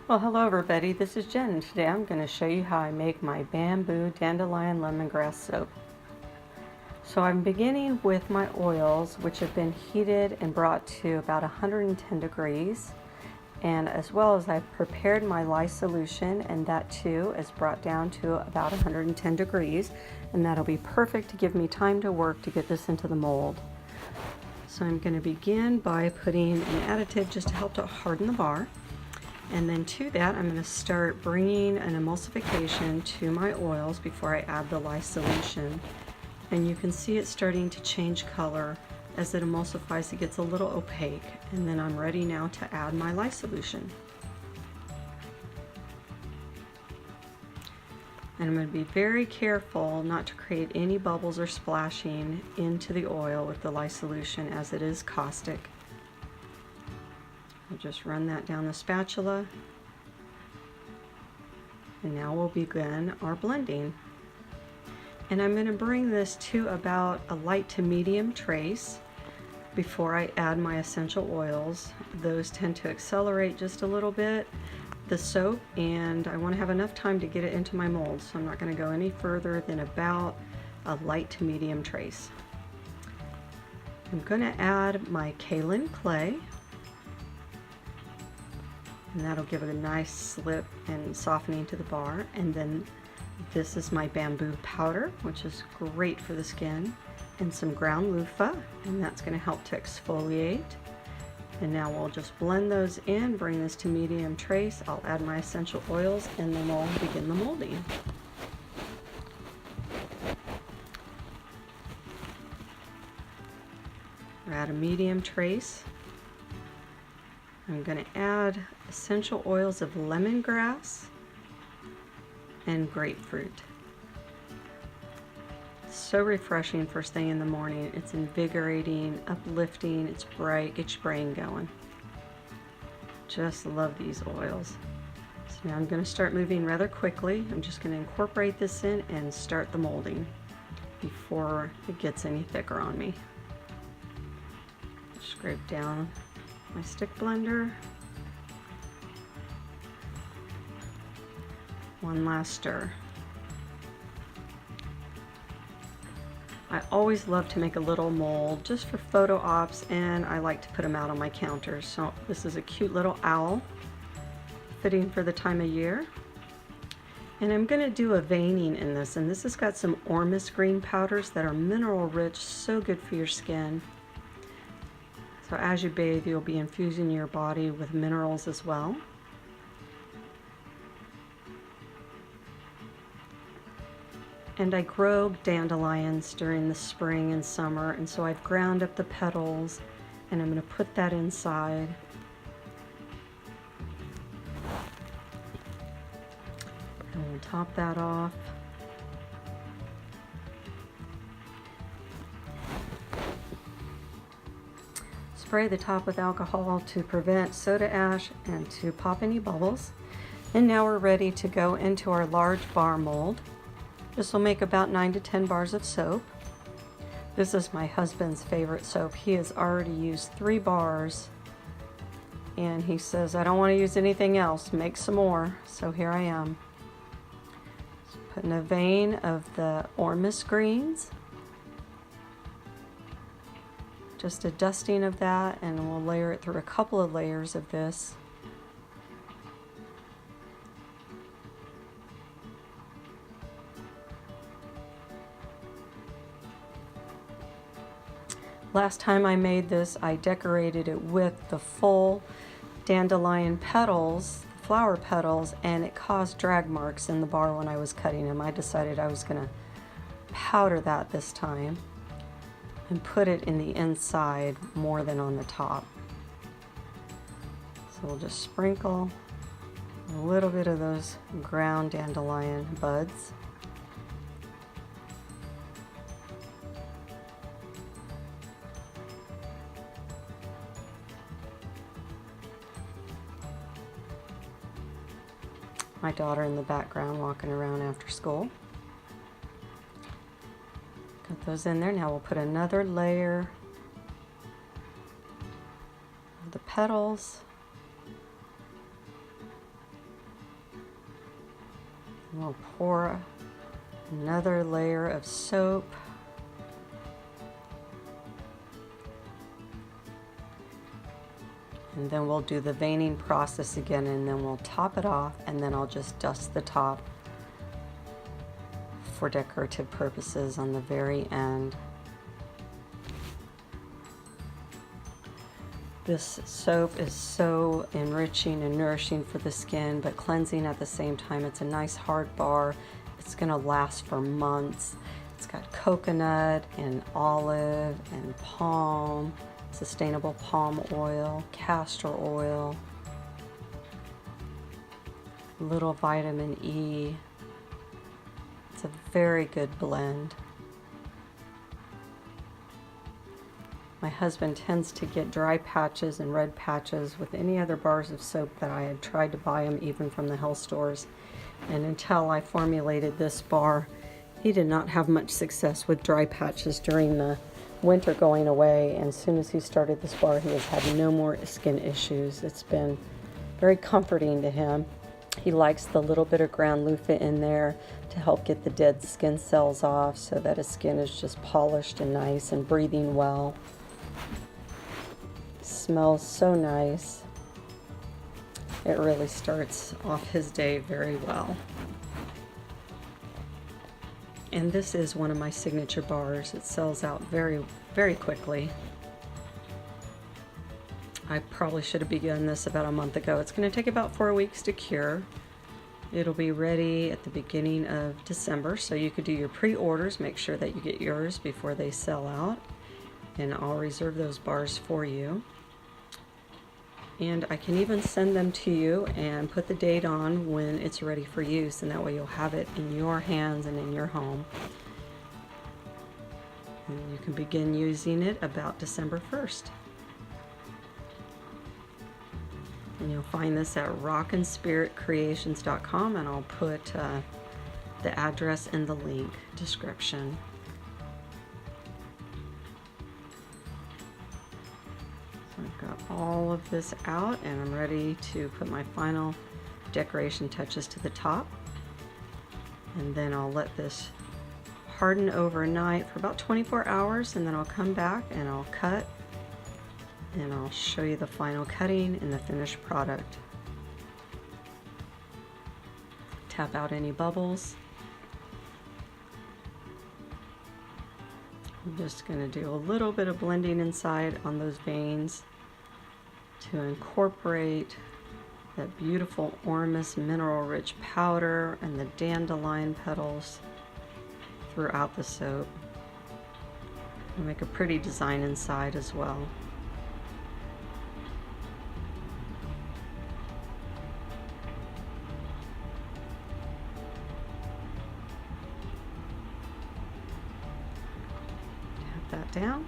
Well, hello everybody, this is Jen, and today I'm going to show you how I make my bamboo dandelion lemongrass soap. So I'm beginning with my oils, which have been heated and brought to about 110 degrees, and as well as I've prepared my lye solution, and that too is brought down to about 110 degrees, and that'll be perfect to give me time to work to get this into the mold. So I'm going to begin by putting an additive just to help to harden the bar. And then to that, I'm going to start bringing an emulsification to my oils before I add the lye solution. And you can see it starting to change color. As it emulsifies, it gets a little opaque. And then I'm ready now to add my lye solution. And I'm going to be very careful not to create any bubbles or splashing into the oil with the lye solution, as it is caustic. I'll just run that down the spatula, and now we'll begin our blending. And I'm going to bring this to about a light to medium trace before I add my essential oils. Those tend to accelerate just a little bit the soap, and I want to have enough time to get it into my mold, so I'm not going to go any further than about a light to medium trace. I'm going to add my kaolin clay, and that'll give it a nice slip and softening to the bar. And then this is my bamboo powder, which is great for the skin, and some ground loofah, and that's going to help to exfoliate. And now we'll just blend those in, bring this to medium trace. I'll add my essential oils, and then we'll begin the molding. We're at a medium trace. I'm going to add essential oils of lemongrass and grapefruit. So refreshing first thing in the morning. It's invigorating, uplifting, it's bright, gets your brain going. Just love these oils. So now I'm going to start moving rather quickly. I'm just going to incorporate this in and start the molding before it gets any thicker on me. Scrape down my stick blender. One last stir. I always love to make a little mold just for photo ops, and I like to put them out on my counters. So this is a cute little owl, fitting for the time of year. And I'm going to do a veining in this, and this has got some ormus green powders that are mineral rich, so good for your skin. So as you bathe, you'll be infusing your body with minerals as well. And I grow dandelions during the spring and summer, and so I've ground up the petals, and I'm going to put that inside. And we'll top that off. Spray the top with alcohol to prevent soda ash and to pop any bubbles. And now we're ready to go into our large bar mold. This will make about 9 to 10 bars of soap. This is my husband's favorite soap. He has already used 3 bars, and he says, I don't want to use anything else, make some more. So here I am. Putting a vein of the ormus greens. Just a dusting of that, and we'll layer it through a couple of layers of this. Last time I made this, I decorated it with the full dandelion petals, flower petals, and it caused drag marks in the bar when I was cutting them. I decided I was going to powder that this time and put it in the inside more than on the top. So we'll just sprinkle a little bit of those ground dandelion buds. My daughter in the background walking around after school. Got those in there. Now we'll put another layer of the petals. We'll pour another layer of soap. And then we'll do the veining process again, and then we'll top it off, and then I'll just dust the top for decorative purposes on the very end. This soap is so enriching and nourishing for the skin, but cleansing at the same time. It's a nice hard bar. It's gonna last for months. It's got coconut and olive and palm, sustainable palm oil, castor oil, little vitamin E. It's a very good blend. My husband tends to get dry patches and red patches with any other bars of soap that I had tried to buy him, even from the health stores. And until I formulated this bar, he did not have much success with dry patches during the winter going away. And as soon as he started this bar, he has had no more skin issues. It's been very comforting to him. He likes the little bit of ground loofah in there to help get the dead skin cells off, so that his skin is just polished and nice and breathing well. Smells so nice. It really starts off his day very well. And this is one of my signature bars. It sells out very, very quickly. I probably should have begun this about a month ago. It's going to take about 4 weeks to cure. It'll be ready at the beginning of December, so you could do your pre-orders. Make sure that you get yours before they sell out, and I'll reserve those bars for you. And I can even send them to you and put the date on when it's ready for use, and that way you'll have it in your hands and in your home. And you can begin using it about December 1st. And you'll find this at rockandspiritcreations.com, and I'll put the address in the link description. So I've got all of this out, and I'm ready to put my final decoration touches to the top. And then I'll let this harden overnight for about 24 hours, and then I'll come back and I'll cut, and I'll show you the final cutting and the finished product. Tap out any bubbles. I'm just going to do a little bit of blending inside on those veins to incorporate that beautiful ormus mineral rich powder and the dandelion petals throughout the soap. I'll make a pretty design inside as well. That down,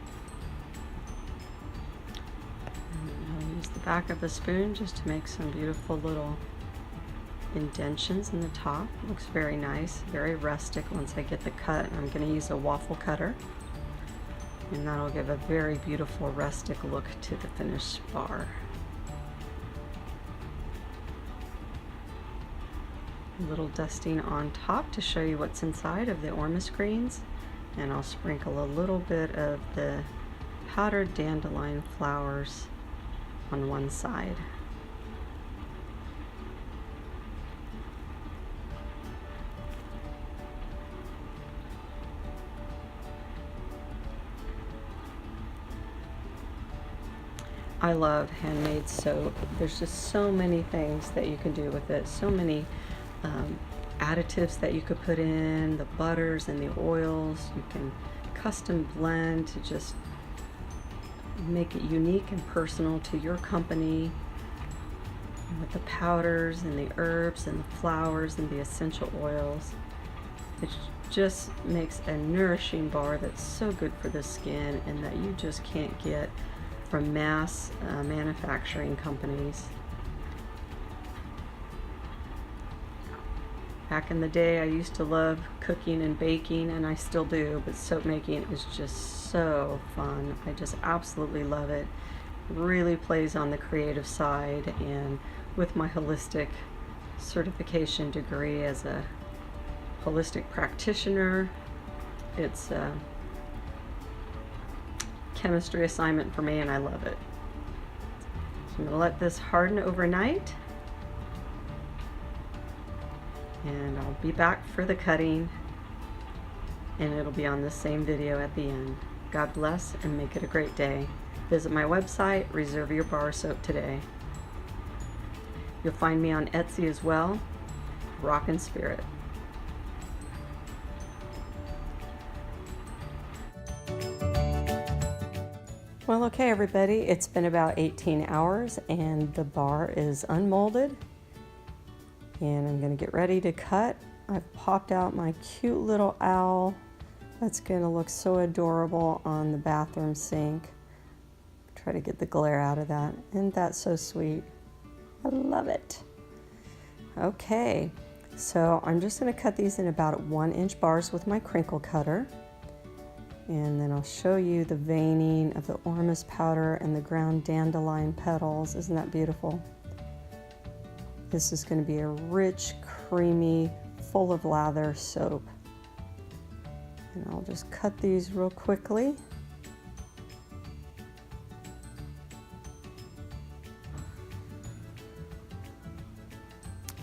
and I'll use the back of the spoon just to make some beautiful little indentions in the top. Looks very nice, very rustic. Once I get the cut, I'm going to use a waffle cutter, and that'll give a very beautiful rustic look to the finished bar. A little dusting on top to show you what's inside of the ormus greens. And I'll sprinkle a little bit of the powdered dandelion flowers on one side. I love handmade soap. There's just so many things that you can do with it. So many additives that you could put in, the butters and the oils. You can custom blend to just make it unique and personal to your company, with the powders and the herbs and the flowers and the essential oils. It just makes a nourishing bar that's so good for the skin, and that you just can't get from mass manufacturing companies. Back in the day, I used to love cooking and baking, and I still do, but soap making is just so fun. I just absolutely love it. It really plays on the creative side, and with my holistic certification degree as a holistic practitioner. It's a chemistry assignment for me, and I love it. So I'm going to let this harden overnight, and I'll be back for the cutting, and it'll be on the same video at the end. God bless and make it a great day. Visit my website, reserve your bar soap today. You'll find me on Etsy as well. Rockin' Spirit. Well, okay, everybody, it's been about 18 hours and the bar is unmolded, and I'm going to get ready to cut. I've popped out my cute little owl that's going to look so adorable on the bathroom sink. Try to get the glare out of that. Isn't that so sweet? I love it. Okay, so I'm just going to cut these in about 1-inch bars with my crinkle cutter. And then I'll show you the veining of the ormus powder and the ground dandelion petals. Isn't that beautiful? This is going to be a rich, creamy, full of lather soap. And I'll just cut these real quickly.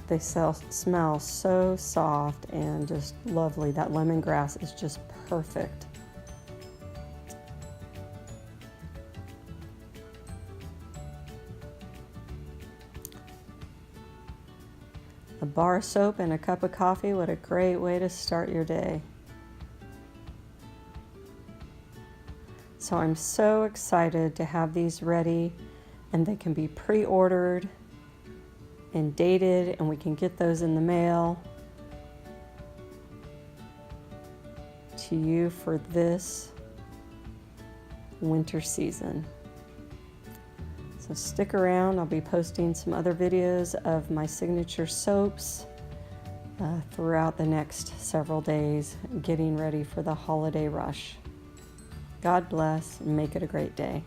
They smell so soft and just lovely. That lemongrass is just perfect. A bar of soap and a cup of coffee, what a great way to start your day. So I'm so excited to have these ready, and they can be pre-ordered and dated, and we can get those in the mail to you for this winter season. So stick around. I'll be posting some other videos of my signature soaps throughout the next several days, getting ready for the holiday rush. God bless and make it a great day.